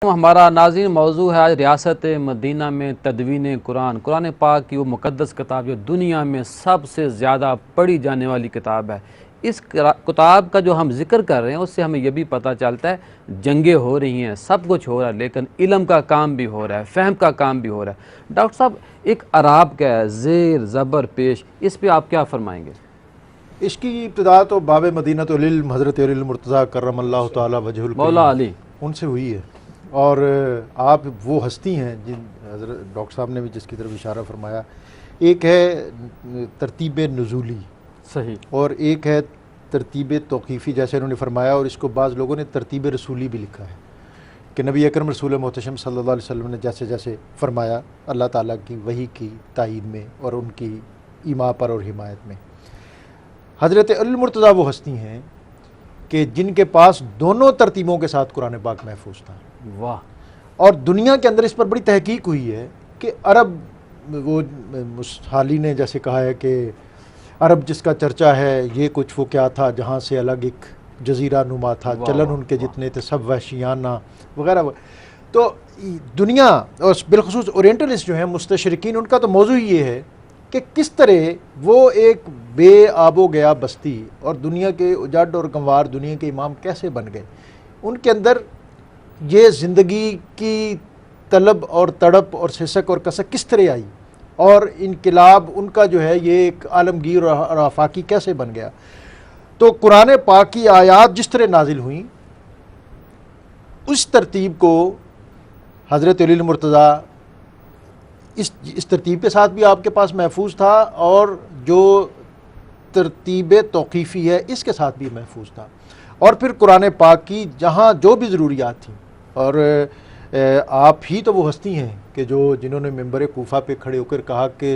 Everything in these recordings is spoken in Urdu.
ہمارا ناظرین موضوع ہے آج ریاست مدینہ میں تدوین قرآن پاک کی وہ مقدس کتاب جو دنیا میں سب سے زیادہ پڑھی جانے والی کتاب ہے۔ اس کتاب کا جو ہم ذکر کر رہے ہیں اس سے ہمیں یہ بھی پتہ چلتا ہے جنگیں ہو رہی ہیں، سب کچھ ہو رہا ہے، لیکن علم کا کام بھی ہو رہا ہے، فہم کا کام بھی ہو رہا ہے۔ ڈاکٹر صاحب، ایک اعراب کا ہے زیر زبر پیش، اس پہ آپ کیا فرمائیں گے؟ اس کی ابتدا تو باب مدینہ العلم حضرت علی المرتضیٰ کرم اللہ تعالی وجہ الکریم مولا علی ان سے ہوئی ہے، اور آپ وہ ہستی ہیں جن حضرت ڈاکٹر صاحب نے بھی جس کی طرف اشارہ فرمایا۔ ایک ہے ترتیب نزولی، صحیح، اور ایک ہے ترتیب توقیفی جیسے انہوں نے فرمایا، اور اس کو بعض لوگوں نے ترتیب رسولی بھی لکھا ہے کہ نبی اکرم رسول محتشم صلی اللہ علیہ وسلم نے جیسے جیسے فرمایا اللہ تعالیٰ کی وحی کی تائید میں اور ان کی ایما پر اور حمایت میں۔ حضرت علی المرتضیٰ وہ ہستی ہیں کہ جن کے پاس دونوں ترتیبوں کے ساتھ قرآن پاک محفوظ تھا۔ واہ! اور دنیا کے اندر اس پر بڑی تحقیق ہوئی ہے کہ عرب، وہ حالی نے جیسے کہا ہے کہ عرب جس کا چرچا ہے یہ کچھ وہ کیا تھا جہاں سے الگ ایک جزیرہ نما تھا، چلن ان کے جتنے تھے سب وحشیانہ وغیرہ۔ تو دنیا اور بالخصوص اورینٹلسٹ جو ہیں مستشرقین، ان کا تو موضوع یہ ہے کہ کس طرح وہ ایک بے آب و گیا بستی اور دنیا کے اجاڈ اور گنوار دنیا کے امام کیسے بن گئے، ان کے اندر یہ زندگی کی طلب اور تڑپ اور سسک اور کسک کس طرح آئی، اور انقلاب ان کا جو ہے یہ ایک عالمگیر اور آفاقی کیسے بن گیا۔ تو قرآن پاک کی آیات جس طرح نازل ہوئیں اس ترتیب کو حضرت علی المرتضیٰ اس ترتیب کے ساتھ بھی آپ کے پاس محفوظ تھا، اور جو ترتیب توقیفی ہے اس کے ساتھ بھی محفوظ تھا۔ اور پھر قرآن پاک کی جہاں جو بھی ضروریات تھیں، اور آپ ہی تو وہ ہستی ہیں کہ جنہوں نے ممبر کوفہ پہ کھڑے ہو کر کہا کہ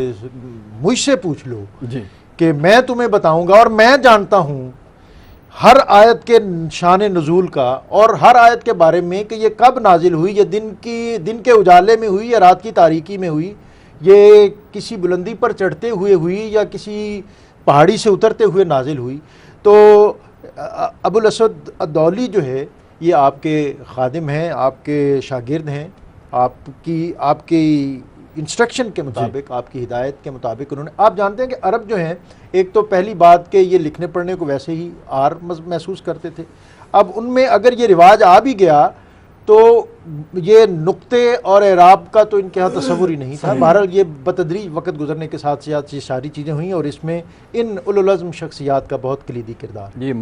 مجھ سے پوچھ لو جی، کہ کہ میں تمہیں بتاؤں گا، اور میں جانتا ہوں ہر آیت کے شان نزول کا اور ہر آیت کے بارے میں کہ یہ کب نازل ہوئی، یہ دن کے اجالے میں ہوئی یا رات کی تاریکی میں ہوئی، یہ کسی بلندی پر چڑھتے ہوئے ہوئی یا کسی پہاڑی سے اترتے ہوئے نازل ہوئی۔ تو ابو الاسود الدولی جو ہے یہ آپ کے خادم ہیں، آپ کے شاگرد ہیں، آپ کی انسٹرکشن کے مطابق، آپ کی ہدایت کے مطابق انہوں نے، آپ جانتے ہیں کہ عرب جو ہیں ایک تو پہلی بات کہ یہ لکھنے پڑھنے کو ویسے ہی آر محسوس کرتے تھے، اب ان میں اگر یہ رواج آ بھی گیا تو یہ نقطے اور اعراب کا تو ان کے ہاں تصور ہی نہیں تھا۔ بہرحال یہ بتدریج وقت گزرنے کے ساتھ ساتھ یہ ساری چیزیں ہوئیں، اور اس میں ان اولو العزم شخصیات کا بہت کلیدی کردار ہے۔